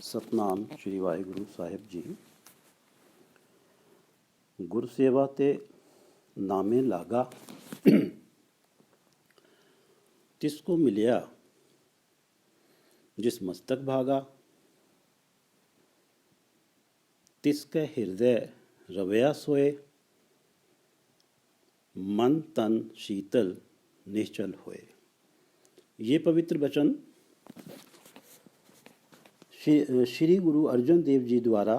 ਸਤਨਾਮ ਸ਼੍ਰੀ ਵਾਹਿਗੁਰੂ ਸਾਹਿਬ ਜੀ। ਗੁਰਸੇਵਾ ਤੇ ਨਾਮੇ ਲਾਗਾ, तिसको मिलिया जिस मस्तक भागा। तिसके हृदय रवया सोए, मन तन शीतल निश्चल होए। ये पवित्र वचन श्री गुरु अर्जन देव जी द्वारा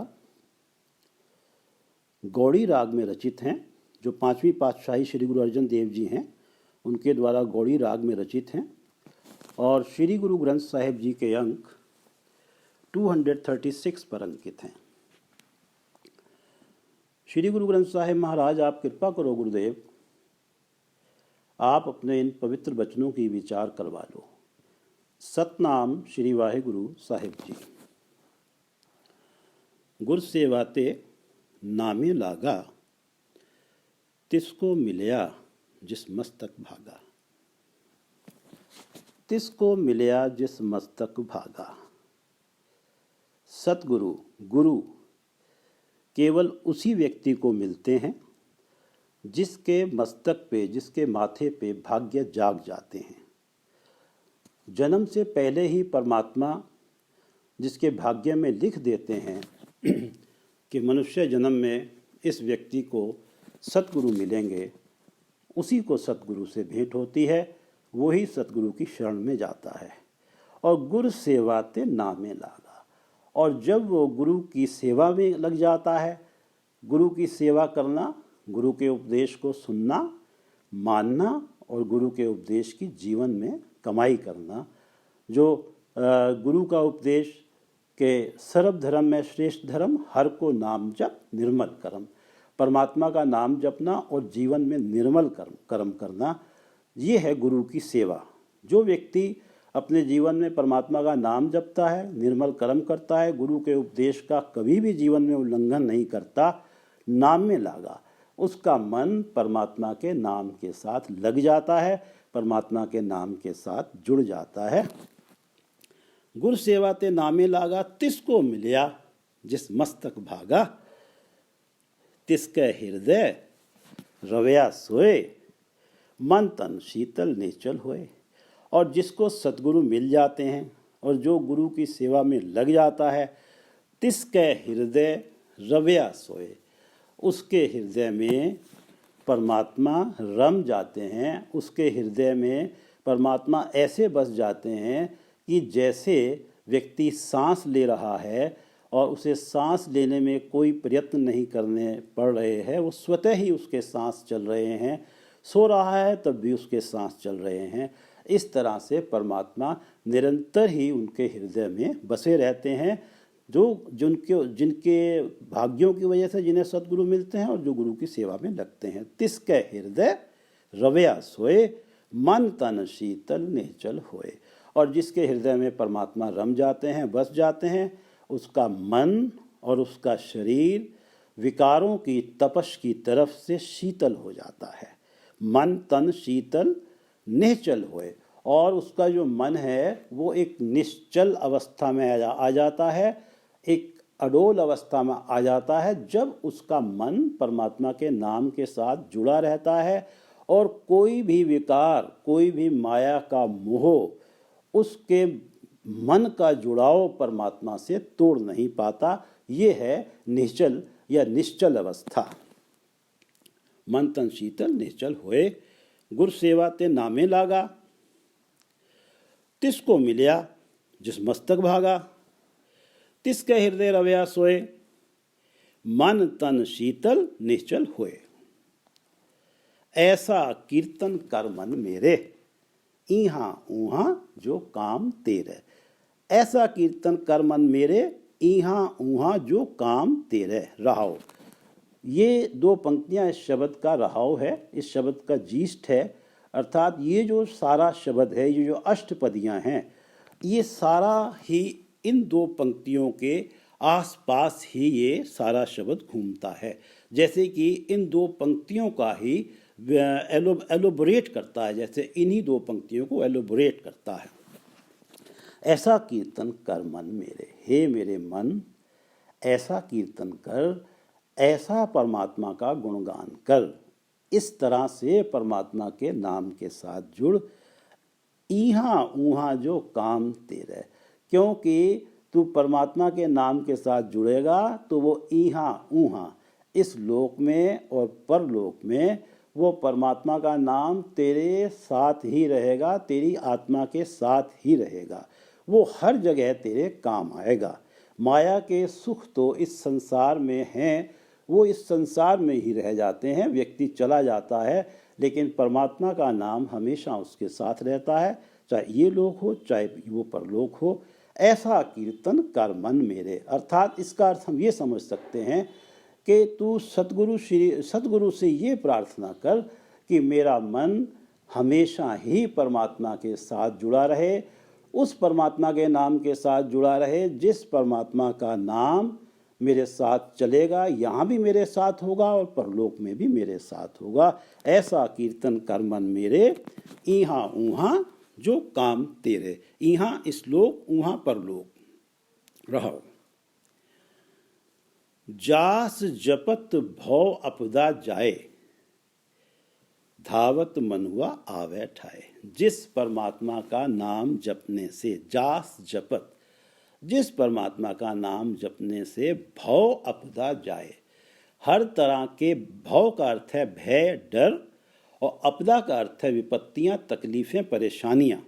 गौड़ी राग में रचित हैं, जो पांचवी पातशाही श्री गुरु अर्जन देव जी हैं, उनके द्वारा गौड़ी राग में रचित हैं और श्री गुरु ग्रंथ साहिब जी के अंक 236 पर अंकित हैं। श्री गुरु ग्रंथ साहिब महाराज, आप कृपा करो गुरुदेव, आप अपने इन पवित्र वचनों की विचार करवा लो। सतनाम श्री वाहिगुरु साहिब जी। गुर सेवा ते नामे लागा, तिसको मिलिया जिस मस्तक भागा। तिसको मिलिया जिस मस्तक भागा। सतगुरु गुरु केवल उसी व्यक्ति को मिलते हैं जिसके मस्तक पे, जिसके माथे पे भाग्य जाग जाते हैं। जन्म से पहले ही परमात्मा जिसके भाग्य में लिख देते हैं कि मनुष्य जन्म में इस व्यक्ति को सतगुरु मिलेंगे, उसी को सतगुरु से भेंट होती है, वही सतगुरु की शरण में जाता है। और गुरु सेवा ते नामे लागा, और जब वो गुरु की सेवा में लग जाता है, गुरु की सेवा करना, गुरु के उपदेश को सुनना, मानना और गुरु के उपदेश की जीवन में कमाई करना, जो गुरु का उपदेश के सर्व धर्म में श्रेष्ठ धर्म, हर को नाम जप निर्मल कर्म, परमात्मा का नाम जपना और जीवन में निर्मल कर्म करना, ये है गुरु की सेवा। जो व्यक्ति अपने जीवन में परमात्मा का नाम जपता है, निर्मल कर्म करता है, गुरु के उपदेश का कभी भी जीवन में उल्लंघन नहीं करता, नाम में लागा, उसका मन परमात्मा के नाम के साथ लग जाता है, परमात्मा के नाम के साथ जुड़ जाता है। गुर सेवा ते नामे लागा, तिसको मिलिया जिस मस्तक भागा। तिसके हृदय रवया सोए, मन तन शीतल निश्चल होए। और जिसको सतगुरु मिल जाते हैं और जो गुरु की सेवा में लग जाता है, तिसके हृदय रवया सोए, उसके हृदय में परमात्मा रम जाते हैं, उसके हृदय में परमात्मा ऐसे बस जाते हैं कि जैसे व्यक्ति सांस ले रहा है और उसे सांस लेने में कोई प्रयत्न नहीं करने पड़ रहे हैं, वो स्वतः ही उसके सांस चल रहे हैं, सो रहा है तब भी उसके सांस चल रहे हैं। इस तरह से परमात्मा निरंतर ही उनके हृदय में बसे रहते हैं, जिनके भाग्यों की वजह से जिन्हें सद्गुरु मिलते हैं और जो गुरु की सेवा में लगते हैं। तिसके हृदय रवया सोए, मन तन शीतल निश्चल होए। और जिसके हृदय में परमात्मा रम जाते हैं, बस जाते हैं, उसका मन और उसका शरीर विकारों की तपश की तरफ से शीतल हो जाता है। मन तन शीतल निश्चल होए, और उसका जो मन है वो एक निश्चल अवस्था में आ जाता है, एक अडोल अवस्था में आ जाता है, जब उसका मन परमात्मा के नाम के साथ जुड़ा रहता है और कोई भी विकार, कोई भी माया का मोह उसके मन का जुड़ाव परमात्मा से तोड़ नहीं पाता। ये है निश्चल या निश्चल अवस्था। मन तन शीतल निश्चल होए, गुर सेवा ते नामे लागा, तिसको मिलिया जिस मस्तक भागा। तिसके हृदय रवया सोए, मन तन शीतल निश्चल होए। ऐसा कीर्तन कर मन मेरे, इहाँ ऊहाँ जो काम तेरे। ऐसा कीर्तन कर मन मेरे, इहाँ ऊहाँ जो काम तेरे। रहाओ, ये दो पंक्तियाँ इस शब्द का रहाओ है, इस शब्द का जीष्ट है। अर्थात ये जो सारा शब्द है, ये जो अष्टपदियाँ हैं, ये सारा ही इन दो पंक्तियों के आसपास ही ये सारा शब्द घूमता है। जैसे कि इन दो पंक्तियों का ही एलोबोरेट करता है, जैसे इन्हीं दो पंक्तियों को एलोबोरेट करता है। ऐसा कीर्तन कर मन मेरे, हे मेरे मन ऐसा कीर्तन कर, ऐसा परमात्मा का गुणगान कर। इस तरह से परमात्मा के नाम के साथ जुड़, इहाँ ऊहाँ जो काम तेरे। क्योंकि तू परमात्मा के नाम के साथ जुड़ेगा तो वो इहाँ ऊहाँ, इस लोक में और परलोक में वो परमात्मा का नाम तेरे साथ ही रहेगा, तेरी आत्मा के साथ ही रहेगा। वो हर जगह तेरे काम आएगा। माया के सुख तो इस संसार में हैं, वो इस संसार में ही रह जाते हैं, व्यक्ति चला जाता है, लेकिन परमात्मा का नाम हमेशा उसके साथ रहता है, चाहे ये लोक हो चाहे वो परलोक हो। ऐसा कीर्तन कर मन मेरे, अर्थात इसका अर्थ हम ये समझ सकते हैं कि तू सतगुरु से ये प्रार्थना कर कि मेरा मन हमेशा ही परमात्मा के साथ जुड़ा रहे, उस परमात्मा के नाम के साथ जुड़ा रहे जिस परमात्मा का नाम मेरे साथ चलेगा, यहाँ भी मेरे साथ होगा और परलोक में भी मेरे साथ होगा। ऐसा कीर्तन कर मन मेरे, इहाँ ऊहाँ जो काम तेरे। इहाँ इस लोक, ऊहाँ परलोक रहो। जास जपत भव अपदा जाए, धावत मनुआ आवे ठाए। जिस परमात्मा का नाम जपने से, जास जपत, जिस परमात्मा का नाम जपने से भव अपदा जाए, हर तरह के भव का अर्थ है भय, डर, और अपदा का अर्थ है विपत्तियां, तकलीफें, परेशानियां।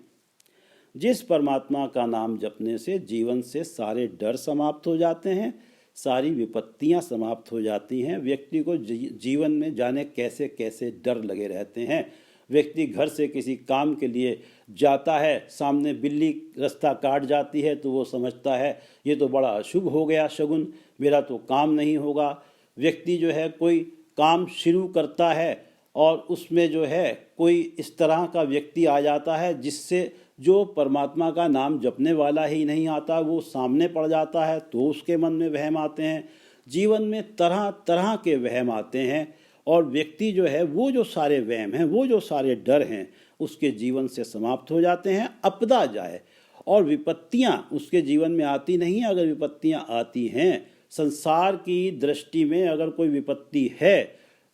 जिस परमात्मा का नाम जपने से जीवन से सारे डर समाप्त हो जाते हैं, सारी विपत्तियां समाप्त हो जाती हैं। व्यक्ति को जीवन में जाने कैसे कैसे डर लगे रहते हैं। व्यक्ति घर से किसी काम के लिए जाता है, सामने बिल्ली रास्ता काट जाती है तो वो समझता है ये तो बड़ा अशुभ हो गया शगुन, मेरा तो काम नहीं होगा। व्यक्ति जो है कोई काम शुरू करता है और उसमें जो है कोई इस तरह का व्यक्ति आ जाता है जिससे जो परमात्मा का नाम जपने वाला ही नहीं आता, वो सामने पड़ जाता है तो उसके मन में वहम आते हैं। जीवन में तरह तरह के वहम आते हैं और व्यक्ति जो है वो जो सारे वहम हैं, वो जो सारे डर हैं, उसके जीवन से समाप्त हो जाते हैं। अपदा जाए, और विपत्तियां उसके जीवन में आती नहीं। अगर विपत्तियां आती हैं, संसार की दृष्टि में अगर कोई विपत्ति है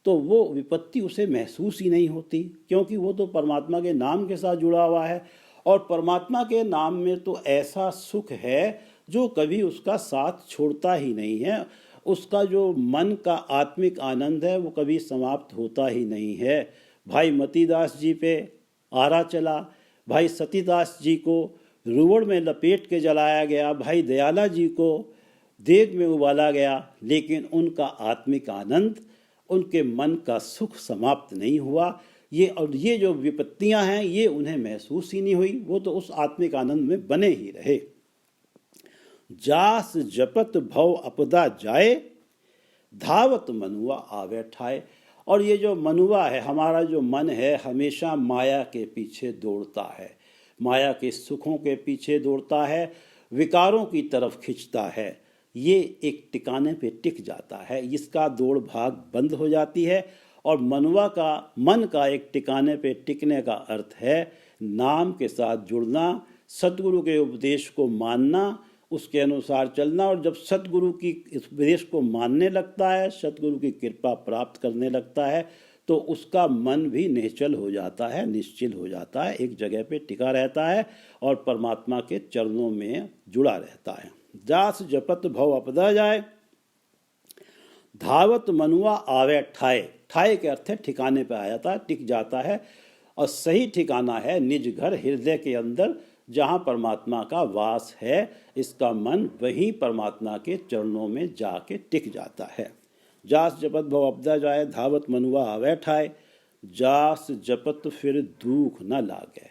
तो वो विपत्ति उसे महसूस ही नहीं होती, क्योंकि वो तो परमात्मा के नाम के साथ जुड़ा हुआ है। और परमात्मा के नाम में तो ऐसा सुख है जो कभी उसका साथ छोड़ता ही नहीं है। उसका जो मन का आत्मिक आनंद है वो कभी समाप्त होता ही नहीं है। भाई मतीदास जी पे आरा चला, भाई सतीदास जी को रुवड़ में लपेट के जलाया गया, भाई दयाला जी को देग में उबाला गया, लेकिन उनका आत्मिक आनंद, उनके मन का सुख समाप्त नहीं हुआ। ये जो विपत्तियां हैं ये उन्हें महसूस ही नहीं हुई, वो तो उस आत्मिक आनंद में बने ही रहे। जास जपत भव अपदा जाए, धावत मनुआ आवे ठाए। और ये जो मनुआ है, हमारा जो मन है, हमेशा माया के पीछे दौड़ता है, माया के सुखों के पीछे दौड़ता है, विकारों की तरफ खिंचता है। ये एक टिकाने पे टिक जाता है, इसका दौड़ भाग बंद हो जाती है। और मनुआ का, मन का एक टिकाने पे टिकने का अर्थ है नाम के साथ जुड़ना, सतगुरु के उपदेश को मानना, उसके अनुसार चलना। और जब सतगुरु की उपदेश को मानने लगता है, सतगुरु की कृपा प्राप्त करने लगता है, तो उसका मन भी निश्चल हो जाता है, निश्चिल हो जाता है, एक जगह पे टिका रहता है और परमात्मा के चरणों में जुड़ा रहता है। जास जपत भव अपदा जाए, धावत मनुआ आवे ठाए। ठाए के अर्थ है ठिकाने पे आ जाता है, टिक जाता है। और सही ठिकाना है निज घर हृदय के अंदर, जहाँ परमात्मा का वास है। इसका मन वहीं परमात्मा के चरणों में जाके टिक जाता है। जास जपत भव अपदा जाए, धावत मनुआ आवे ठाए। जास जपत फिर दुख न लागे।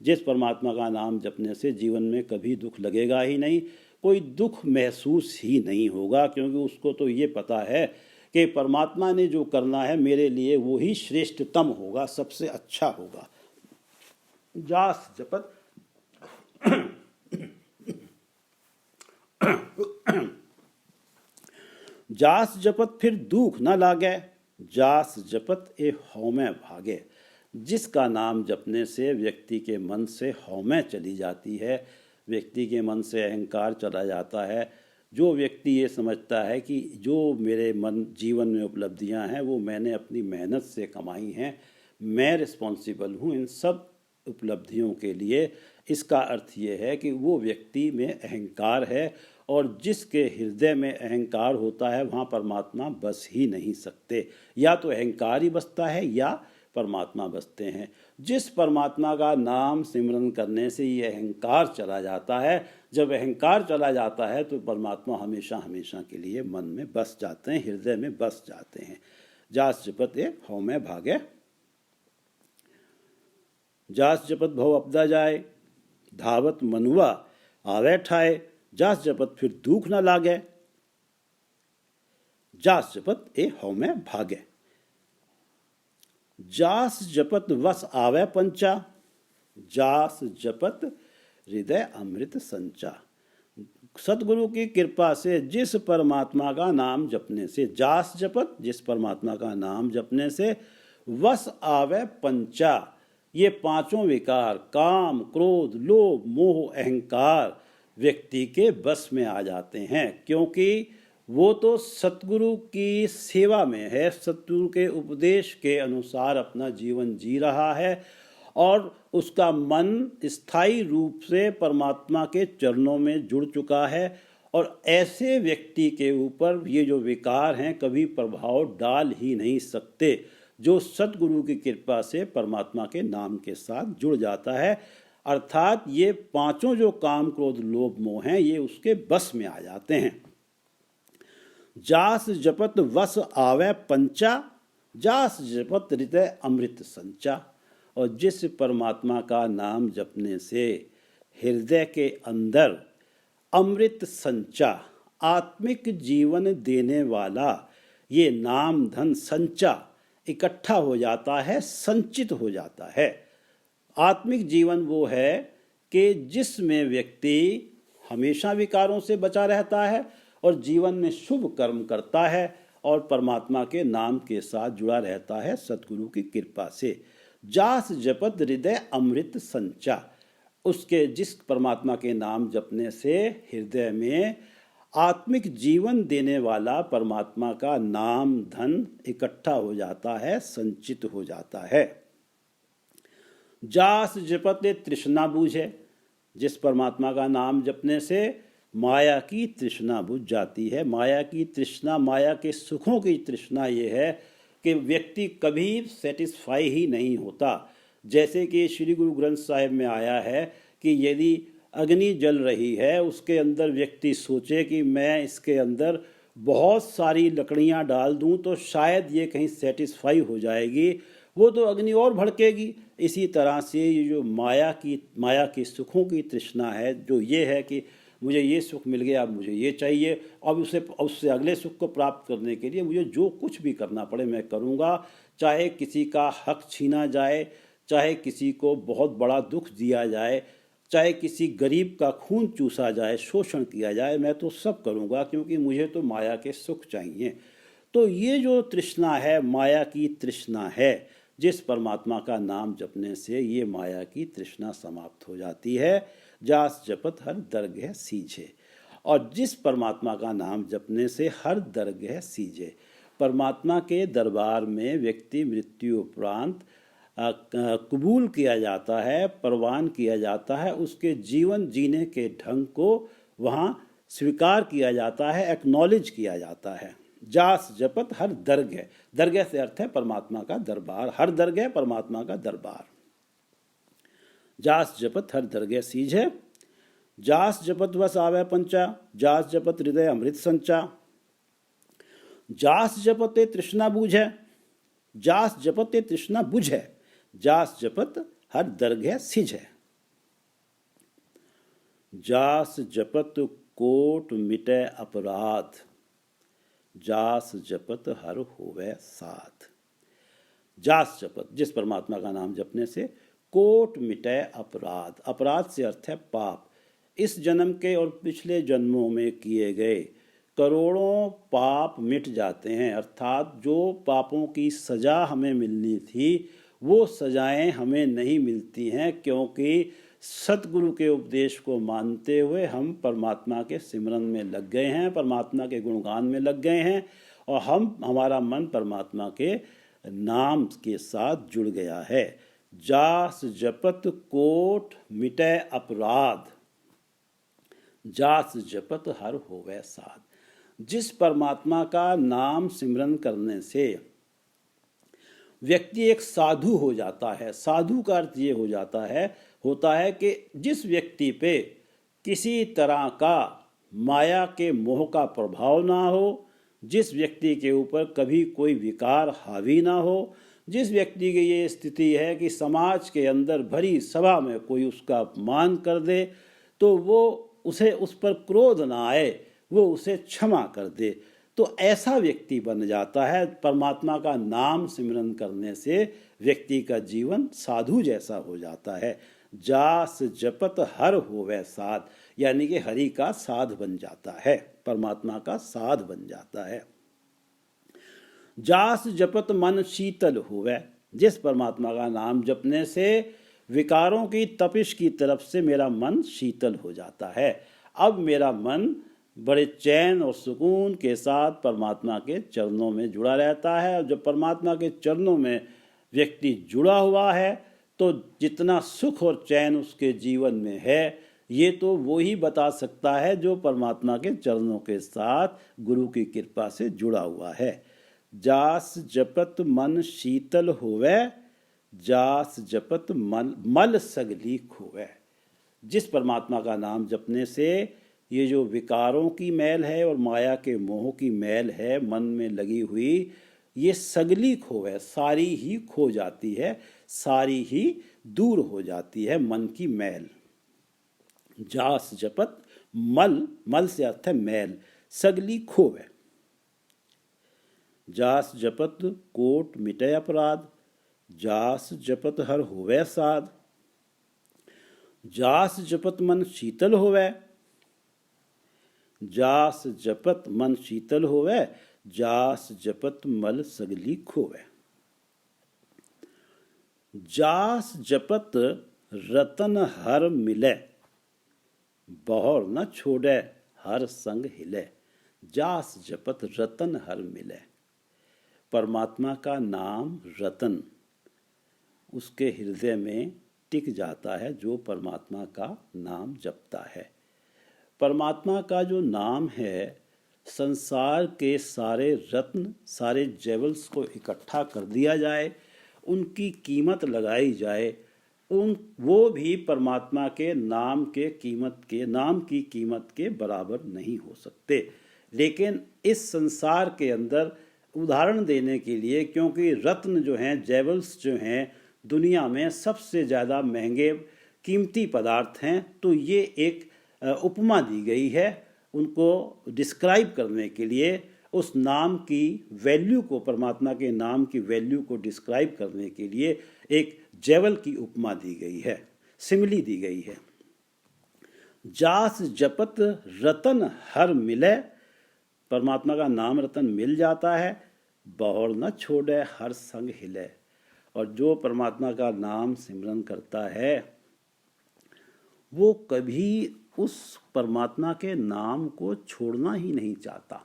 जिस परमात्मा का नाम जपने से जीवन में कभी दुख लगेगा ही नहीं, कोई दुख महसूस ही नहीं होगा, क्योंकि उसको तो ये पता है कि परमात्मा ने जो करना है मेरे लिए वो ही श्रेष्ठतम होगा, सबसे अच्छा होगा। जास जपत जास जपत फिर दुख न लागे, जास जपत ए हौमे भागे। जिसका नाम जपने से व्यक्ति के मन से हौमे चली जाती है, व्यक्ति के मन से अहंकार चला जाता है। जो व्यक्ति ये समझता है कि जो मेरे मन जीवन में उपलब्धियां हैं वो मैंने अपनी मेहनत से कमाई हैं, मैं रिस्पॉन्सिबल हूँ इन सब उपलब्धियों के लिए, इसका अर्थ ये है कि वो व्यक्ति में अहंकार है, और जिसके हृदय में अहंकार होता है वहाँ परमात्मा बस ही नहीं सकते। या तो अहंकार ही बसता है या परमात्मा बसते हैं। जिस परमात्मा का नाम सिमरन करने से ये अहंकार चला जाता है, जब अहंकार चला जाता है तो परमात्मा हमेशा हमेशा के लिए मन में बस जाते हैं, हृदय में बस जाते हैं। जास जपत ए हौ में भागे, जास जपत भव अपदा जाए, धावत मनुआ आवे ठाए, जास जपत फिर दुख न लागे, जास जपत ए हौ में भागे। जास जपत वस आवे पंचा, जास जपत हृदय अमृत संचा। सतगुरु की कृपा से जिस परमात्मा का नाम जपने से, जास जपत जिस परमात्मा का नाम जपने से, वस आवे पंचा, ये पांचों विकार काम क्रोध लोभ मोह अहंकार व्यक्ति के बस में आ जाते हैं, क्योंकि वो तो सतगुरु की सेवा में है, सतगुरु के उपदेश के अनुसार अपना जीवन जी रहा है, और उसका मन स्थायी रूप से परमात्मा के चरणों में जुड़ चुका है। और ऐसे व्यक्ति के ऊपर ये जो विकार हैं कभी प्रभाव डाल ही नहीं सकते, जो सतगुरु की कृपा से परमात्मा के नाम के साथ जुड़ जाता है। अर्थात ये पांचों जो काम क्रोध लोभ मोह हैं ये उसके बस में आ जाते हैं। जास जपत वस आवे पंचा, जास जपत हृदय अमृत संचा। और जिस परमात्मा का नाम जपने से हृदय के अंदर अमृत संचा, आत्मिक जीवन देने वाला ये नाम धन संचा इकट्ठा हो जाता है, संचित हो जाता है। आत्मिक जीवन वो है कि जिसमें व्यक्ति हमेशा विकारों से बचा रहता है और जीवन में शुभ कर्म करता है और परमात्मा के नाम के साथ जुड़ा रहता है सतगुरु की कृपा से। जास जपत हृदय अमृत संचा, उसके जिस परमात्मा के नाम जपने से हृदय में आत्मिक जीवन देने वाला परमात्मा का नाम धन इकट्ठा हो जाता है, संचित हो जाता है। जास जपत तृष्णा बूझे, जिस परमात्मा का नाम जपने से माया की तृष्णा बुझ जाती है। माया की तृष्णा, माया के सुखों की तृष्णा ये है कि व्यक्ति कभी सेटिस्फाई ही नहीं होता। जैसे कि श्री गुरु ग्रंथ साहिब में आया है कि यदि अग्नि जल रही है, उसके अंदर व्यक्ति सोचे कि मैं इसके अंदर बहुत सारी लकड़ियां डाल दूं तो शायद ये कहीं सेटिस्फाई हो जाएगी, वो तो अग्नि और भड़केगी। इसी तरह से ये जो माया की सुखों की तृष्णा है, जो ये है कि मुझे ये सुख मिल गया, अब मुझे ये चाहिए, अब उससे अगले सुख को प्राप्त करने के लिए मुझे जो कुछ भी करना पड़े मैं करूँगा, चाहे किसी का हक छीना जाए, चाहे किसी को बहुत बड़ा दुख दिया जाए, चाहे किसी गरीब का खून चूसा जाए, शोषण किया जाए, मैं तो सब करूँगा क्योंकि मुझे तो माया के सुख चाहिए। तो ये जो तृष्णा है, माया की तृष्णा है, जिस परमात्मा का नाम जपने से ये माया की तृष्णा समाप्त हो जाती है। जास जपत हर दरगह सीझे, और जिस परमात्मा का नाम जपने से हर दरगह सीझे, परमात्मा के दरबार में व्यक्ति मृत्यु उपरांत कबूल किया जाता है, परवान किया जाता है, उसके जीवन जीने के ढंग को वहाँ स्वीकार किया जाता है, एक्नॉलेज किया जाता है। जास जपत हर दरगह, दरगह से अर्थ है परमात्मा का दरबार, हर दरगह परमात्मा का दरबार। जास जपत हर दरगह सीझे, जास जपत वस आवे पंचा, जास जपत हृदय अमृत संचा। जास जपते तृष्णा बूझे, जास जपते तृष्णा बुझे, जास जपत हर दरगह सीझे। जास जपत कोट मिटे अपराध, जास जपत हर होवे साथ। जास जपत, जिस परमात्मा का नाम जपने से कोट मिटे अपराध, अपराध से अर्थ है पाप। इस जन्म के और पिछले जन्मों में किए गए करोड़ों पाप मिट जाते हैं, अर्थात जो पापों की सज़ा हमें मिलनी थी वो सज़ाएं हमें नहीं मिलती हैं, क्योंकि सतगुरु के उपदेश को मानते हुए हम परमात्मा के सिमरन में लग गए हैं, परमात्मा के गुणगान में लग गए हैं और हमारा मन परमात्मा के नाम के साथ जुड़ गया है। जास जपत कोट मिटै अपराध, जास जपत हर होवे साध। जिस परमात्मा का नाम सिमरन करने से व्यक्ति एक साधु हो जाता है। साधु का अर्थ ये होता है कि जिस व्यक्ति पे किसी तरह का माया के मोह का प्रभाव ना हो, जिस व्यक्ति के ऊपर कभी कोई विकार हावी ना हो, जिस व्यक्ति की ये स्थिति है कि समाज के अंदर भरी सभा में कोई उसका अपमान कर दे तो वो उसे उस पर क्रोध ना आए, वो उसे क्षमा कर दे, तो ऐसा व्यक्ति बन जाता है। परमात्मा का नाम सिमरन करने से व्यक्ति का जीवन साधु जैसा हो जाता है। जास जपत हर होवे साध, यानी कि हरि का साध बन जाता है, परमात्मा का साध बन जाता है। जास जपत मन शीतल होवे, जिस परमात्मा का नाम जपने से विकारों की तपिश की तरफ से मेरा मन शीतल हो जाता है। अब मेरा मन बड़े चैन और सुकून के साथ परमात्मा के चरणों में जुड़ा रहता है। और जब परमात्मा के चरणों में व्यक्ति जुड़ा हुआ है तो जितना सुख और चैन उसके जीवन में है ये तो वो ही बता सकता है जो परमात्मा के चरणों के साथ गुरु की कृपा से जुड़ा हुआ है। जास जपत मन शीतल होवे, जास जपत मल सगली खोवे। जिस परमात्मा का नाम जपने से ये जो विकारों की मैल है और माया के मोह की मैल है मन में लगी हुई, ये सगली खोवे, सारी ही खो जाती है, सारी ही दूर हो जाती है मन की मैल। जास जपत मल से अर्थ है मैल, सगली खोवे। जास जपत कोट मिटे अपराध, जास जपत हर होवे साध। जास जपत मन शीतल होवे, जास जपत मन शीतल होवे, जास जपत मल सगली खोवे। जास जपत रतन हर मिले, बहुर न छोड़े हर संग हिले। जास जपत रतन हर मिले। परमात्मा का नाम रतन उसके हृदय में टिक जाता है जो परमात्मा का नाम जपता है। परमात्मा का जो नाम है, संसार के सारे रत्न, सारे जेवल्स को इकट्ठा कर दिया जाए, उनकी कीमत लगाई जाए, वो भी परमात्मा के नाम की कीमत के बराबर नहीं हो सकते। लेकिन इस संसार के अंदर उदाहरण देने के लिए, क्योंकि रत्न जो हैं, जेवल्स जो हैं, दुनिया में सबसे ज़्यादा महंगे कीमती पदार्थ हैं, तो ये एक उपमा दी गई है उनको डिस्क्राइब करने के लिए। उस नाम की वैल्यू को, परमात्मा के नाम की वैल्यू को डिस्क्राइब करने के लिए एक जेवल की उपमा दी गई है, सिमिली दी गई है। जास जपत रतन हर मिले, परमात्मा का नाम रतन मिल जाता है, बहुर न छोड़े हर संग हिले। और जो परमात्मा का नाम सिमरन करता है वो कभी उस परमात्मा के नाम को छोड़ना ही नहीं चाहता,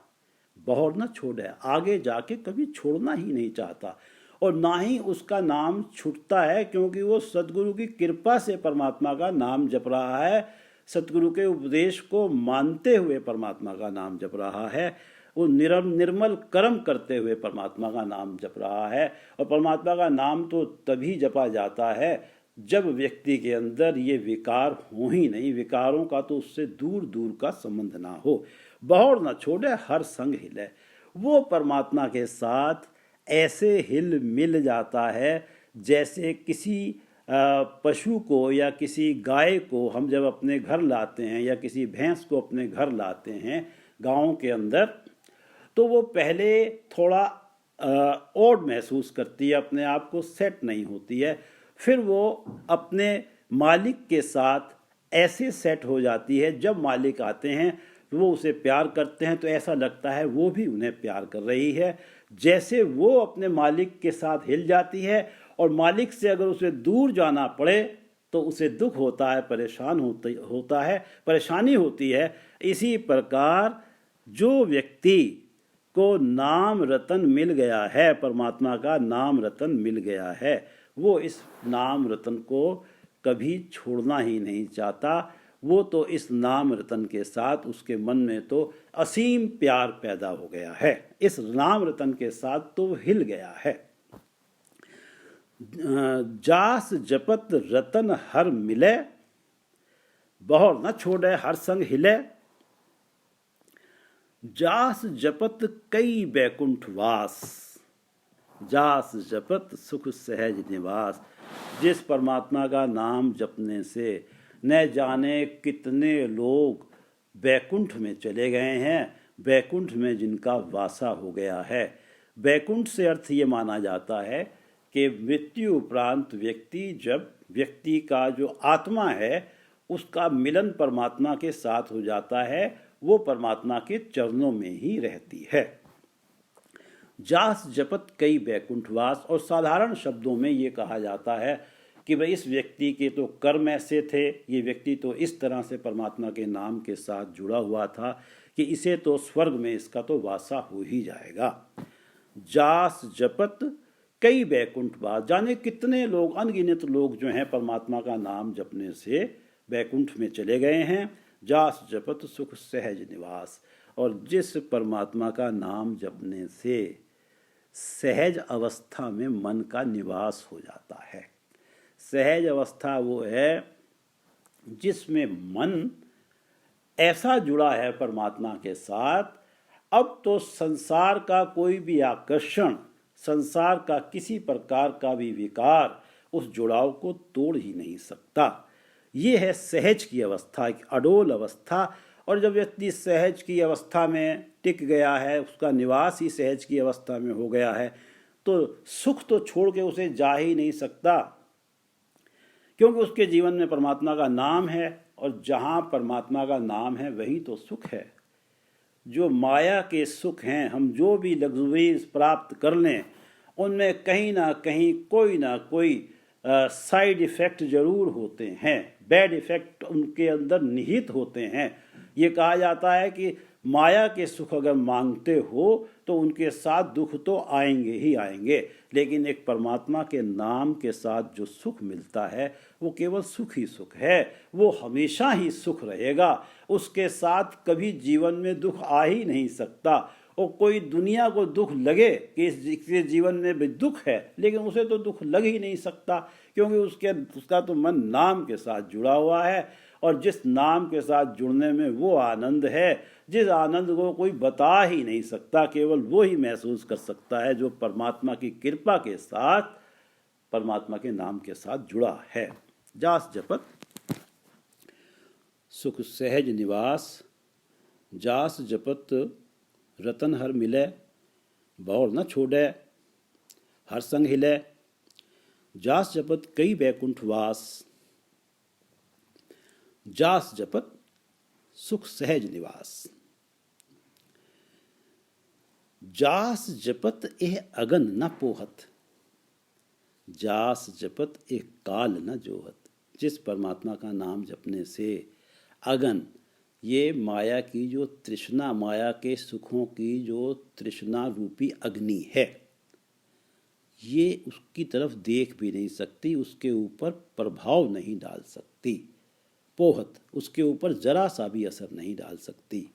बहुर न छोड़े, आगे जाके कभी छोड़ना ही नहीं चाहता, और ना ही उसका नाम छूटता है, क्योंकि वो सतगुरु की कृपा से परमात्मा का नाम जप रहा है, सतगुरु के उपदेश को मानते हुए परमात्मा का नाम जप रहा है, वो निर्मल कर्म करते हुए परमात्मा का नाम जप रहा है। और परमात्मा का नाम तो तभी जपा जाता है जब व्यक्ति के अंदर ये विकार हो ही नहीं, विकारों का तो उससे दूर दूर का संबंध ना हो। बहुर न छोड़े हर संग हिले, वो परमात्मा के साथ ऐसे हिल मिल जाता है जैसे किसी पशु को या किसी गाय को हम जब अपने घर लाते हैं या किसी भैंस को अपने घर लाते हैं गाँव के अंदर, तो वो पहले थोड़ा ऑड महसूस करती है, अपने आप को सेट नहीं होती है, फिर वो अपने मालिक के साथ ऐसे सेट हो जाती है, जब मालिक आते हैं वो उसे प्यार करते हैं तो ऐसा लगता है वो भी उन्हें प्यार कर रही है। जैसे वो अपने मालिक के साथ हिल जाती है और मालिक से अगर उसे दूर जाना पड़े तो उसे दुख होता है, होता है, परेशानी होती है। इसी प्रकार जो व्यक्ति को नाम रतन मिल गया है, परमात्मा का नाम रतन मिल गया है, वो इस नाम रतन को कभी छोड़ना ही नहीं चाहता। वो तो इस नाम रतन के साथ उसके मन में तो असीम प्यार पैदा हो गया है, इस नाम रतन के साथ तो हिल गया है। जास जपत रतन हर मिले, बहुर न छोड़े हर संग हिले। जास जपत कई बैकुंठ वास, जास जपत सुख सहज निवास। जिस परमात्मा का नाम जपने से न जाने कितने लोग बैकुंठ में चले गए हैं, बैकुंठ में जिनका वासा हो गया है। बैकुंठ से अर्थ ये माना जाता है कि मृत्यु उपरांत व्यक्ति का जो आत्मा है उसका मिलन परमात्मा के साथ हो जाता है, वो परमात्मा के चरणों में ही रहती है। जास जपत कई बैकुंठवास, और साधारण शब्दों में ये कहा जाता है कि भाई इस व्यक्ति के तो कर्म ऐसे थे, ये व्यक्ति तो इस तरह से परमात्मा के नाम के साथ जुड़ा हुआ था कि इसे तो स्वर्ग में इसका तो वासा हो ही जाएगा। जास जपत कई बैकुंठवास, जाने कितने लोग, अनगिनत लोग जो हैं परमात्मा का नाम जपने से बैकुंठ में चले गए हैं। जास जपत सुख सहज निवास, और जिस परमात्मा का नाम जपने से सहज अवस्था में मन का निवास हो जाता है। सहज अवस्था वो है जिसमें मन ऐसा जुड़ा है परमात्मा के साथ, अब तो संसार का कोई भी आकर्षण, संसार का किसी प्रकार का भी विकार उस जुड़ाव को तोड़ ही नहीं सकता। ये है सहज की अवस्था, एक अडोल अवस्था। और जब व्यक्ति सहज की अवस्था में टिक गया है, उसका निवास ही सहज की अवस्था में हो गया है, तो सुख तो छोड़ के उसे जा ही नहीं सकता, क्योंकि उसके जीवन में परमात्मा का नाम है, और जहाँ परमात्मा का नाम है वही तो सुख है। जो माया के सुख हैं, हम जो भी लग्जरीज प्राप्त कर लें, उनमें कहीं ना कहीं कोई ना कोई साइड इफ़ेक्ट जरूर होते हैं, बैड इफ़ेक्ट उनके अंदर निहित होते हैं। ये कहा जाता है कि माया के सुख अगर मांगते हो तो उनके साथ दुख तो आएंगे ही आएंगे, लेकिन एक परमात्मा के नाम के साथ जो सुख मिलता है वो केवल सुख ही सुख है, वो हमेशा ही सुख रहेगा। उसके साथ कभी जीवन में दुख आ ही नहीं सकता। और कोई दुनिया को दुख लगे कि इसके जीवन में भी दुख है, लेकिन उसे तो दुख लग ही नहीं सकता, क्योंकि उसका तो मन नाम के साथ जुड़ा हुआ है। और जिस नाम के साथ जुड़ने में वो आनंद है, जिस आनंद को कोई बता ही नहीं सकता, केवल वो ही महसूस कर सकता है जो परमात्मा की कृपा के साथ, परमात्मा के नाम के साथ जुड़ा है। जास जपत सुख सहज निवास, जास जपत रतन हर मिले, बहुर न छोड़े हर संग हिले। जास जपत कई बैकुंठ वास, जास जपत सुख सहज निवास। जास जपत एह अगन न पोहत, जास जपत एह काल न जोहत। जिस परमात्मा का नाम जपने से अगन, ये माया की जो तृष्णा, माया के सुखों की जो तृष्णा रूपी अग्नि है, ये उसकी तरफ देख भी नहीं सकती, उसके ऊपर प्रभाव नहीं डाल सकती। पोहत, उसके ऊपर जरा सा भी असर नहीं डाल सकती।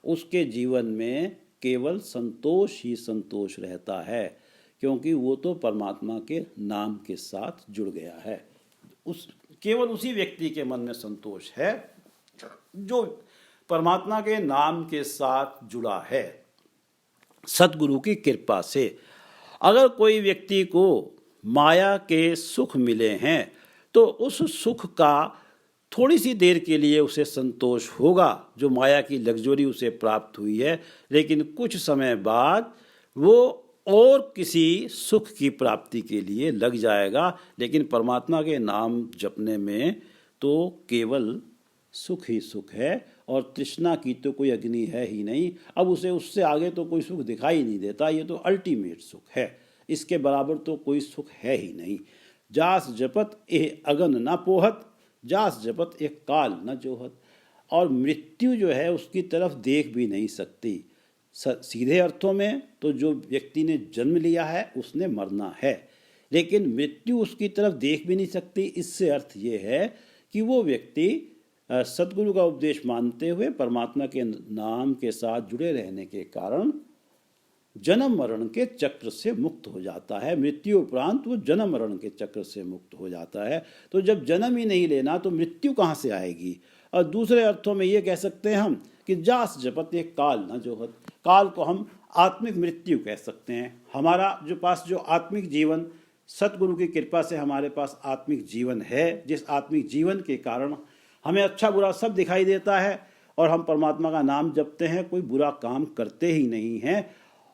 उसके जीवन में केवल संतोष ही संतोष रहता है, क्योंकि वो तो परमात्मा के नाम के साथ जुड़ गया है। केवल उसी व्यक्ति के मन में संतोष है जो परमात्मा के नाम के साथ जुड़ा है सद्गुरु की कृपा से। अगर कोई व्यक्ति को माया के सुख मिले हैं तो उस सुख का थोड़ी सी देर के लिए उसे संतोष होगा, जो माया की लग्जरी उसे प्राप्त हुई है, लेकिन कुछ समय बाद वो और किसी सुख की प्राप्ति के लिए लग जाएगा। लेकिन परमात्मा के नाम जपने में तो केवल सुख ही सुख है, और तृष्णा की तो कोई अग्नि है ही नहीं। अब उसे उससे आगे तो कोई सुख दिखाई नहीं देता, ये तो अल्टीमेट सुख है, इसके बराबर तो कोई सुख है ही नहीं। जास जपत एह अगन न पोहत, जास जपत एक काल न जोहत। और मृत्यु जो है उसकी तरफ देख भी नहीं सकती। सीधे अर्थों में तो जो व्यक्ति ने जन्म लिया है उसने मरना है, लेकिन मृत्यु उसकी तरफ देख भी नहीं सकती। इससे अर्थ ये है कि वो व्यक्ति सद्गुरु का उपदेश मानते हुए परमात्मा के नाम के साथ जुड़े रहने के कारण जन्म मरण के चक्र से मुक्त हो जाता है। मृत्यु उपरांत वो जन्म मरण के चक्र से मुक्त हो जाता है। तो जब जन्म ही नहीं लेना तो मृत्यु कहाँ से आएगी। और दूसरे अर्थों में ये कह सकते हैं हम कि जास जपत एक काल न जोहत। काल को हम आत्मिक मृत्यु कह सकते हैं। हमारा जो आत्मिक जीवन, सतगुरु की कृपा से हमारे पास आत्मिक जीवन है, जिस आत्मिक जीवन के कारण हमें अच्छा बुरा सब दिखाई देता है और हम परमात्मा का नाम जपते हैं, कोई बुरा काम करते ही नहीं हैं।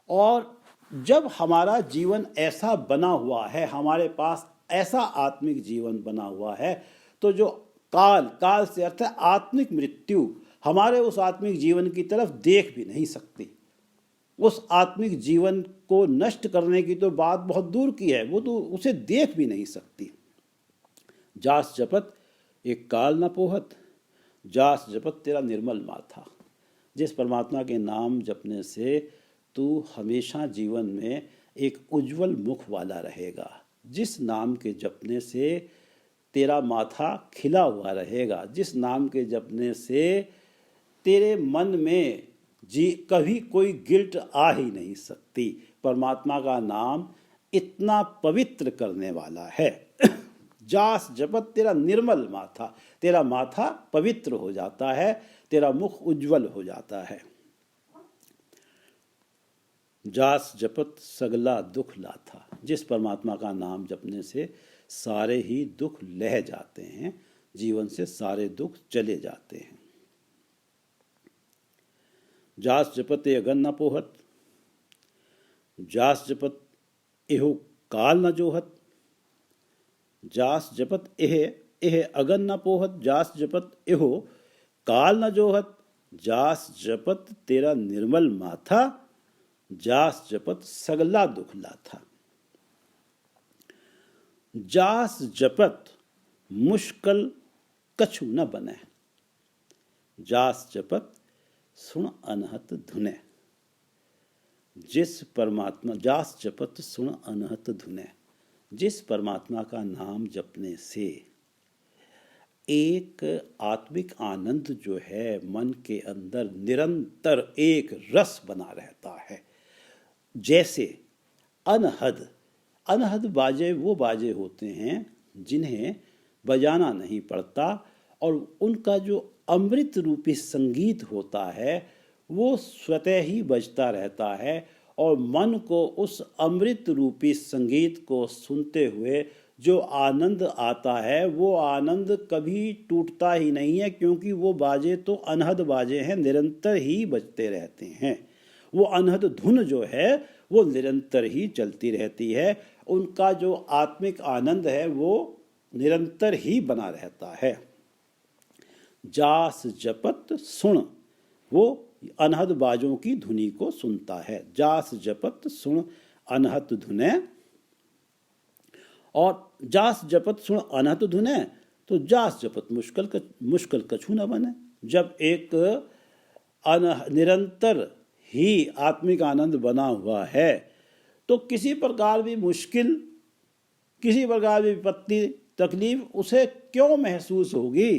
और जब हमारा जीवन ऐसा बना हुआ है, हमारे पास ऐसा आत्मिक जीवन बना हुआ है, तो जो काल से अर्थ है आत्मिक मृत्यु, हमारे उस आत्मिक जीवन की तरफ देख भी नहीं सकती। उस आत्मिक जीवन को नष्ट करने की तो बात बहुत दूर की है, वो तो उसे देख भी नहीं सकती। जास जपत एक काल न पोहत, जास जपत तेरा निर्मल माथा। जिस परमात्मा के नाम जपने से तू हमेशा जीवन में एक उज्जवल मुख वाला रहेगा, जिस नाम के जपने से तेरा माथा खिला हुआ रहेगा, जिस नाम के जपने से तेरे मन में कभी कोई गिल्ट आ ही नहीं सकती। परमात्मा का नाम इतना पवित्र करने वाला है। जास जपत तेरा निर्मल माथा, तेरा माथा पवित्र हो जाता है, तेरा मुख उज्जवल हो जाता है। जास जपत सगला दुख लाथा। जिस परमात्मा का नाम जपने से सारे ही दुख लह जाते हैं, जीवन से सारे दुख चले जाते हैं। जास जपत ए अगन न पोहत, जास जपत एहो काल न जोहत। जास जपत एह अगन न पोहत, जास जपत एहो काल न जोहत। जास जपत तेरा निर्मल माथा, जास जपत सगला दुख लाथा। जास जपत मुश्किल कछु न बने, जास जपत सुन अनहत धुने। जास जपत सुन अनहत धुने। जिस परमात्मा का नाम जपने से एक आत्मिक आनंद जो है मन के अंदर निरंतर एक रस बना रहता है। जैसे अनहद बाजे वो बाजे होते हैं जिन्हें बजाना नहीं पड़ता, और उनका जो अमृत रूपी संगीत होता है वो स्वतः ही बजता रहता है, और मन को उस अमृत रूपी संगीत को सुनते हुए जो आनंद आता है वो आनंद कभी टूटता ही नहीं है, क्योंकि वो बाजे तो अनहद बाजे हैं, निरंतर ही बजते रहते हैं। वो अनहद धुन जो है वो निरंतर ही चलती रहती है। उनका जो आत्मिक आनंद है वो निरंतर ही बना रहता है। जास जपत सुन, वो अनहद बाजों की धुनी को सुनता है। जास जपत सुन अनहत धुने। और जास जपत सुन अनहत धुने, तो जास जपत मुश्किल कछु न बने। जब एक निरंतर ही आत्मिक आनंद बना हुआ है तो किसी प्रकार भी मुश्किल, किसी प्रकार भी विपत्ति तकलीफ उसे क्यों महसूस होगी।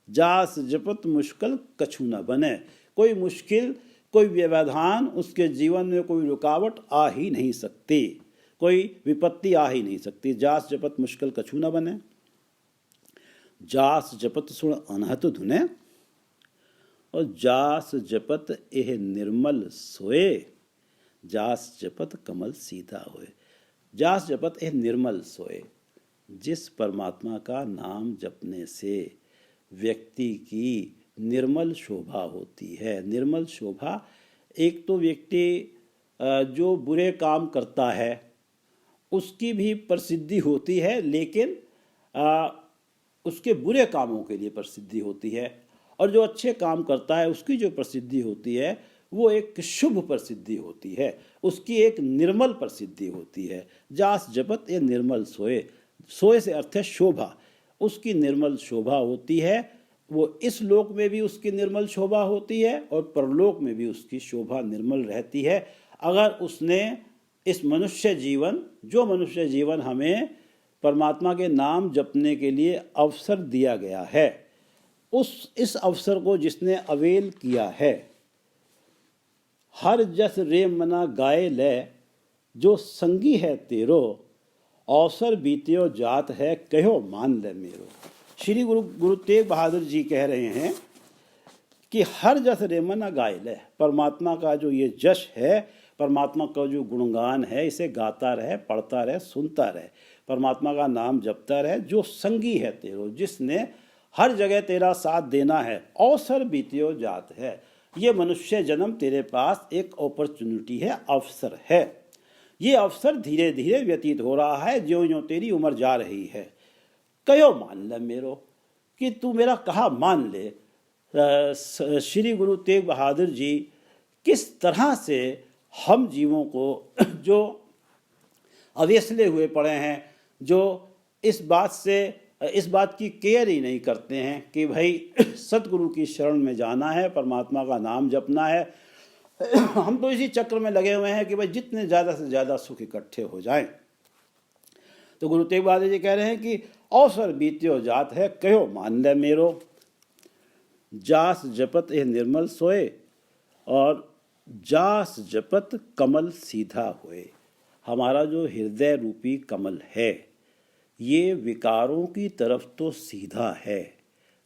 जास जपत मुश्किल कछु न बने। कोई मुश्किल, कोई व्यवधान उसके जीवन में, कोई रुकावट आ ही नहीं सकती, कोई विपत्ति आ ही नहीं सकती। जास जपत मुश्किल कछु न बने। जास जपत सुन अनहत धुने, और जास जपत एह निर्मल सोए, जास जपत कमल सीधा होए। जास जपत एह निर्मल सोए। जिस परमात्मा का नाम जपने से व्यक्ति की निर्मल शोभा होती है। निर्मल शोभा, एक तो व्यक्ति जो बुरे काम करता है उसकी भी प्रसिद्धि होती है, लेकिन उसके बुरे कामों के लिए प्रसिद्धि होती है, और जो अच्छे काम करता है उसकी जो प्रसिद्धि होती है वो एक शुभ प्रसिद्धि होती है, उसकी एक निर्मल प्रसिद्धि होती है। जास जपत ये निर्मल सोए। सोए से अर्थ है शोभा। उसकी निर्मल शोभा होती है। वो इस लोक में भी उसकी निर्मल शोभा होती है और परलोक में भी उसकी शोभा निर्मल रहती है, अगर उसने इस मनुष्य जीवन हमें परमात्मा के नाम जपने के लिए अवसर दिया गया है, इस अवसर को जिसने अवेल किया है। हर जस रे मना गाए ले, जो संगी है तेरो, अवसर बीत्यो जात है, कहो मान ले मेरो। श्री गुरु तेग बहादुर जी कह रहे हैं कि हर जस रे मना गाए ले, परमात्मा का जो ये जश है, परमात्मा का जो गुणगान है, इसे गाता रहे, पढ़ता रहे, सुनता रहे, परमात्मा का नाम जपता रहे। जो संगी है तेरो, जिसने हर जगह तेरा साथ देना है, अवसर बीतियो जात है, ये मनुष्य जन्म तेरे पास एक अपॉर्चुनिटी है, अवसर है। ये अवसर धीरे धीरे व्यतीत हो रहा है, ज्यों ज्यों तेरी उम्र जा रही है। कहो मान ले मेरो, कि तू मेरा कहा मान ले। श्री गुरु तेग बहादुर जी किस तरह से हम जीवों को जो अवेसले हुए पड़े हैं, जो इस बात की केयर ही नहीं करते हैं कि भाई सतगुरु की शरण में जाना है, परमात्मा का नाम जपना है। हम तो इसी चक्र में लगे हुए हैं कि भाई जितने ज़्यादा से ज़्यादा सुख इकट्ठे हो जाएं। तो गुरु तेग बहादुर जी कह रहे हैं कि अवसर बीत्यो जात है, कहो मान ले मेरो। जास जपत ए निर्मल सोए, और जास जपत कमल सीधा होए। हमारा जो हृदय रूपी कमल है, ये विकारों की तरफ तो सीधा है,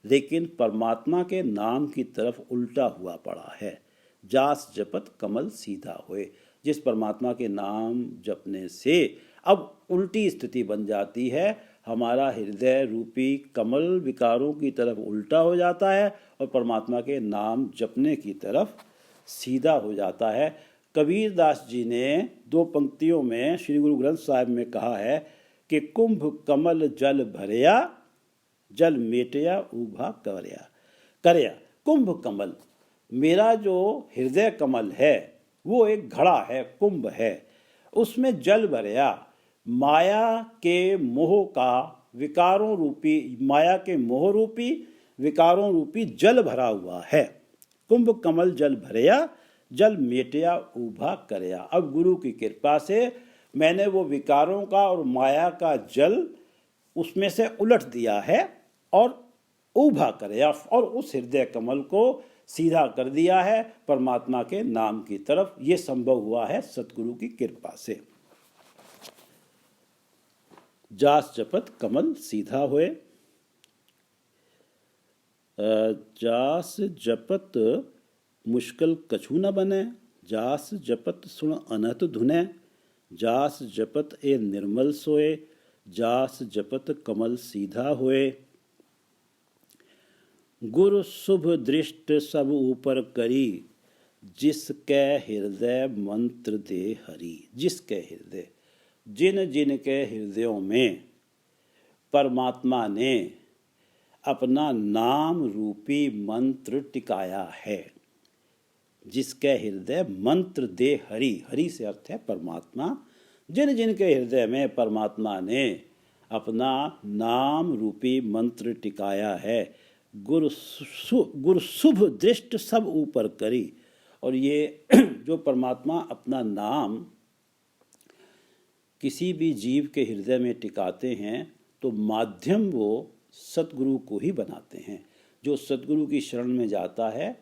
लेकिन परमात्मा के नाम की तरफ उल्टा हुआ पड़ा है। जास जपत कमल सीधा होए, जिस परमात्मा के नाम जपने से अब उल्टी स्थिति बन जाती है। हमारा हृदय रूपी कमल विकारों की तरफ उल्टा हो जाता है और परमात्मा के नाम जपने की तरफ सीधा हो जाता है। कबीर दास जी ने 2 पंक्तियों में श्री गुरु ग्रंथ साहिब में कहा है कि कुंभ कमल जल भरया, जल मेटया उभा करया। कुंभ कमल, मेरा जो हृदय कमल है वो एक घड़ा है, कुंभ है, उसमें जल भरया, माया के मोह का विकारों रूपी, माया के मोह रूपी विकारों रूपी जल भरा हुआ है। कुंभ कमल जल भरया, जल मेटया उभा करया। अब गुरु की कृपा से मैंने वो विकारों का और माया का जल उसमें से उलट दिया है और उभा करया, और उस हृदय कमल को सीधा कर दिया है परमात्मा के नाम की तरफ। ये संभव हुआ है सतगुरु की कृपा से। जास जपत कमल सीधा होए, जास जपत मुश्किल कछु न बने, जास जपत सुन अनहत धुने, जास जपत ए निर्मल सोए, जास जपत कमल सीधा होए। गुरु शुभ दृष्ट सब ऊपर करी, जिसके हृदय मंत्र दे हरि। जिसके हृदय, जिन जिन के हृदयों में परमात्मा ने अपना नाम रूपी मंत्र टिकाया है, जिसके हृदय मंत्र दे हरि, हरि से अर्थ है परमात्मा, जिन जिन के हृदय में परमात्मा ने अपना नाम रूपी मंत्र टिकाया है, गुरु शुभ दृष्ट सब ऊपर करी। और ये जो परमात्मा अपना नाम किसी भी जीव के हृदय में टिकाते हैं तो माध्यम वो सतगुरु को ही बनाते हैं। जो सतगुरु की शरण में जाता है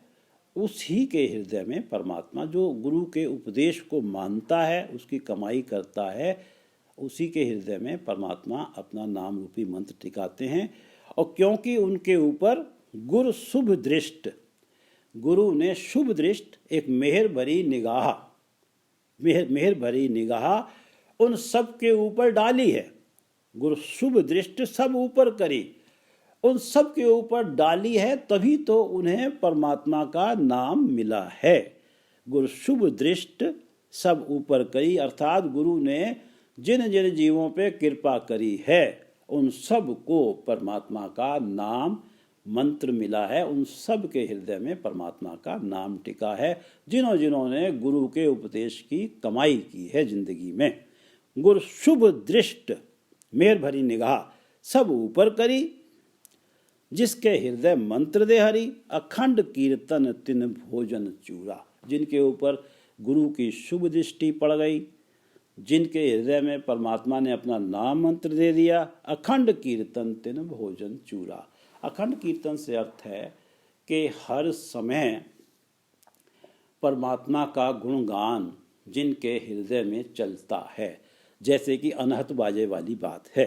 उसी के हृदय में परमात्मा, जो गुरु के उपदेश को मानता है, उसकी कमाई करता है, उसी के हृदय में परमात्मा अपना नाम रूपी मंत्र टिकाते हैं। और क्योंकि उनके ऊपर गुरु शुभ दृष्ट, गुरु ने शुभ दृष्ट, एक मेहर भरी निगाह उन सब के ऊपर डाली है। गुरु शुभ दृष्ट सब ऊपर करी, उन सब के ऊपर डाली है, तभी तो उन्हें परमात्मा का नाम मिला है। गुरु शुभ दृष्ट सब ऊपर करी, अर्थात गुरु ने जिन जिन जीवों पे कृपा करी है उन सब को परमात्मा का नाम मंत्र मिला है, उन सब के हृदय में परमात्मा का नाम टिका है, जिन्होंने गुरु के उपदेश की कमाई की है जिंदगी में। गुरु शुभ दृष्ट, मेहर भरी निगाह सब ऊपर करी, जिसके हृदय मंत्र दे हरि, अखंड कीर्तन तिन भोजन चूरा। जिनके ऊपर गुरु की शुभ दृष्टि पड़ गई, जिनके हृदय में परमात्मा ने अपना नाम मंत्र दे दिया, अखंड कीर्तन तिन भोजन चूरा। अखंड कीर्तन से अर्थ है कि हर समय परमात्मा का गुणगान जिनके हृदय में चलता है, जैसे कि अनहत बाजे वाली बात है।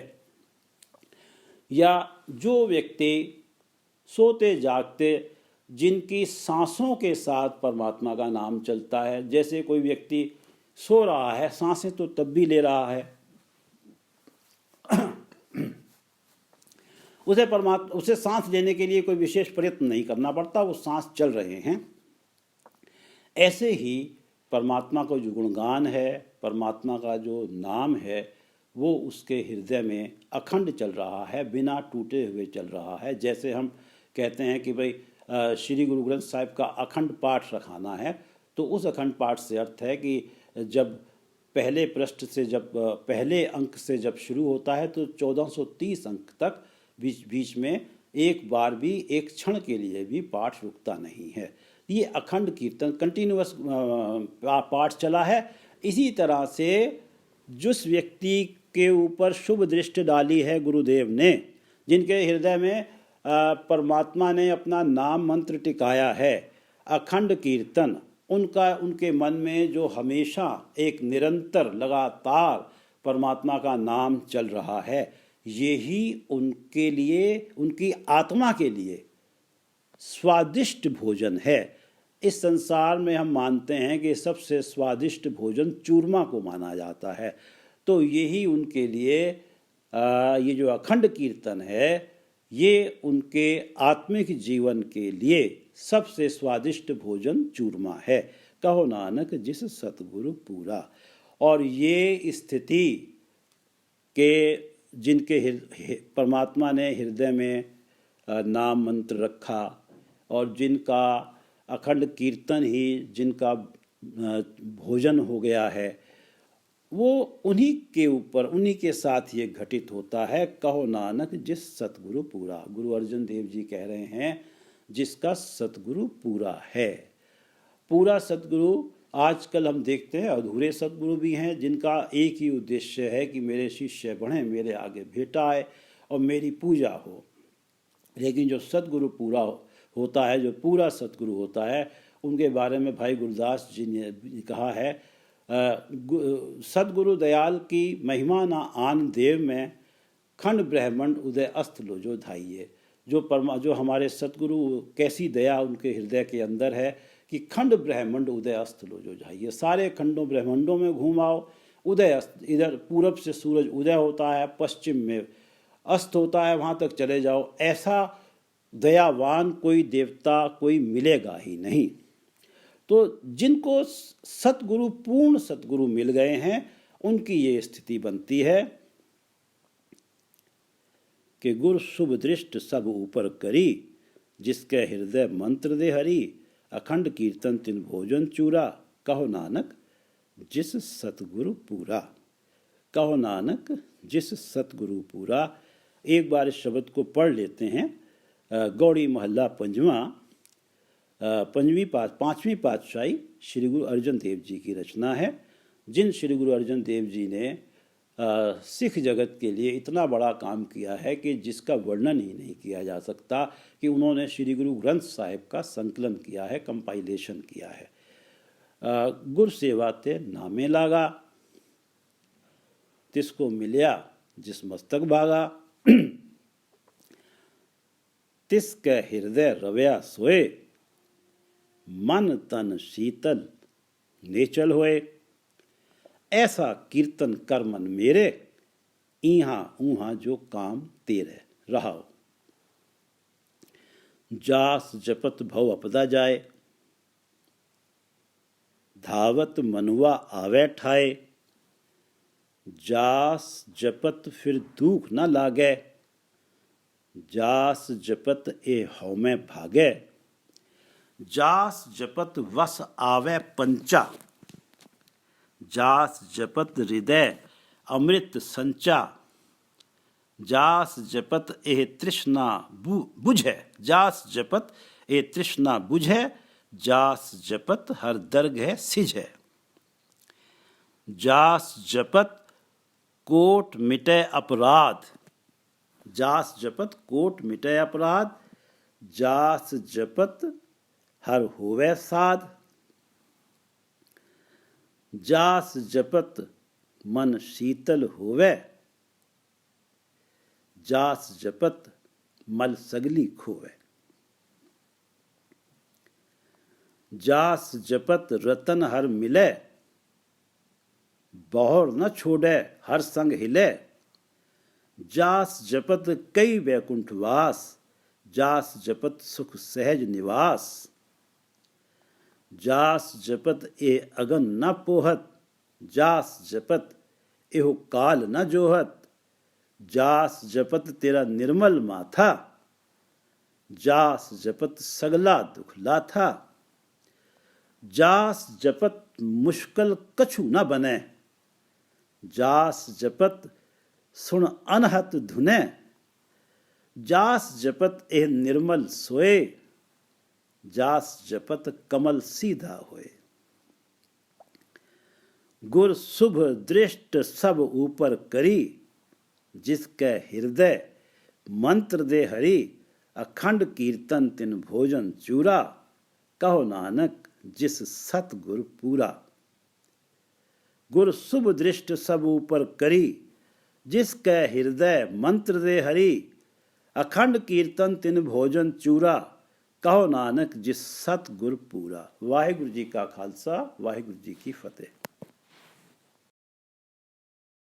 या जो व्यक्ति सोते जागते जिनकी सांसों के साथ परमात्मा का नाम चलता है, जैसे कोई व्यक्ति सो रहा है, सांसें तो तब भी ले रहा है, उसे सांस लेने के लिए कोई विशेष प्रयत्न नहीं करना पड़ता, वो सांस चल रहे हैं। ऐसे ही परमात्मा का जो गुणगान है, परमात्मा का जो नाम है, वो उसके हृदय में अखंड चल रहा है, बिना टूटे हुए चल रहा है। जैसे हम कहते हैं कि भाई श्री गुरु ग्रंथ साहिब का अखंड पाठ रखाना है, तो उस अखंड पाठ से अर्थ है कि जब पहले पृष्ठ से, जब पहले अंक से जब शुरू होता है तो 1430 अंक तक बीच में एक बार भी, एक क्षण के लिए भी पाठ रुकता नहीं है। ये अखंड कीर्तन कंटिन्यूअस पाठ चला है। इसी तरह से जिस व्यक्ति के ऊपर शुभ दृष्टि डाली है गुरुदेव ने, जिनके हृदय में परमात्मा ने अपना नाम मंत्र टिकाया है, अखंड कीर्तन, उनके मन में जो हमेशा एक निरंतर लगातार परमात्मा का नाम चल रहा है, यही उनके लिए, उनकी आत्मा के लिए स्वादिष्ट भोजन है। इस संसार में हम मानते हैं कि सबसे स्वादिष्ट भोजन चूरमा को माना जाता है, तो यही उनके लिए ये जो अखंड कीर्तन है, ये उनके आत्मिक जीवन के लिए सबसे स्वादिष्ट भोजन चूरमा है। कहो नानक जिस सतगुरु पूरा। और ये स्थिति के जिनके परमात्मा ने हृदय में नाम मंत्र रखा और जिनका अखंड कीर्तन ही जिनका भोजन हो गया है, वो उन्हीं के ऊपर, उन्हीं के साथ ये घटित होता है। कहो नानक जिस सतगुरु पूरा। गुरु अर्जन देव जी कह रहे हैं जिसका सतगुरु पूरा है। पूरा सतगुरु, आजकल हम देखते हैं अधूरे सतगुरु भी हैं, जिनका एक ही उद्देश्य है कि मेरे शिष्य बढ़ें, मेरे आगे भेंटा आए और मेरी पूजा हो। लेकिन जो सतगुरु पूरा होता है, जो पूरा सतगुरु होता है, उनके बारे में भाई गुरदास जी ने कहा है, सतगुरु दयाल की महिमा ना आन देव में, खंड ब्रह्मंड उदय अस्त लो जो धाइये। जो हमारे सतगुरु, कैसी दया उनके हृदय के अंदर है कि खंड ब्रह्मंड उदय अस्त लो जो धाइये। सारे खंडों ब्रह्मंडों में घूम आओ, उदय अस्त, इधर पूरब से सूरज उदय होता है, पश्चिम में अस्त होता है, वहाँ तक चले जाओ। ऐसा दयावान कोई देवता कोई मिलेगा ही नहीं। तो जिनको सतगुरु, पूर्ण सतगुरु मिल गए हैं, उनकी ये स्थिति बनती है कि गुरु शुभ दृष्ट सब ऊपर करी, जिसके हृदय मंत्र दे हरि, अखंड कीर्तन तिन भोजन चूरा। कहो नानक जिस सतगुरु पूरा। कहो नानक जिस सतगुरु पूरा। एक बार इस शब्द को पढ़ लेते हैं। गौड़ी महल्ला पंजवा, पांचवी पातशाही श्री गुरु अर्जन देव जी की रचना है, जिन श्री गुरु अर्जन देव जी ने सिख जगत के लिए इतना बड़ा काम किया है कि जिसका वर्णन ही नहीं किया जा सकता। कि उन्होंने श्री गुरु ग्रंथ साहिब का संकलन किया है, कंपाइलेशन किया है। गुर सेवा ते नामे लागा, तिसको मिलया जिस मस्तक भागा, तिसके हृदय रवया सोए, मन तन शीतल नेचल होए। ऐसा कीर्तन कर मन मेरे, इहाँ ऊहाँ जो काम तेरे रहाओ। जास जपत भव अपदा जाए, धावत मनुआ आवे ठाए। जास जपत फिर दुख न लागे, जास जपत ए हौ में भागे। जास जपत वस आवे पंचा, जास जपत हृदय अमृत संचा। जास जपत एह तृष्णा बुझै, जास जपत ए तृष्णा बुझै, जास जपत हर दरगह सिझै। जास जपत कोट मिटै अपराध, जास जपत कोट मिटै अपराध, जास जपत हर होवै साध। जास जपत मन शीतल होवै, जास जपत मल सगली खोवै। जास जपत रतन हर मिलै, बहुर न छोड़ै हर संग हिलै। जास जपत कई वैकुंठ वास, जास जपत सुख सहज निवास। जास जपत ए अगन न पोहत, जास जपत एहो काल न जोहत। जास जपत तेरा निर्मल माथा, जास जपत सगला दुख लाथा। जास जपत मुश्किल कछु न बनै, जास जपत सुन अनहत धुनै। जास जपत एह निर्मल सोए, जास जपत कमल सीधा होए। गुर शुभ दृष्ट सब ऊपर करी, जिसकै हृदय मंत्र दे हरि। अखंड कीर्तन तिन भोजन चूरा, कहो नानक जिस सतगुर पूरा। गुर शुभ दृष्ट सब ऊपर करी, जिसकै हृदय मंत्र दे हरि। अखंड कीर्तन तिन भोजन चूरा, कहो नानक जिस सतगुर पूरा। वाहिगुरु जी का खालसा, वाहिगुरु जी की फतेह।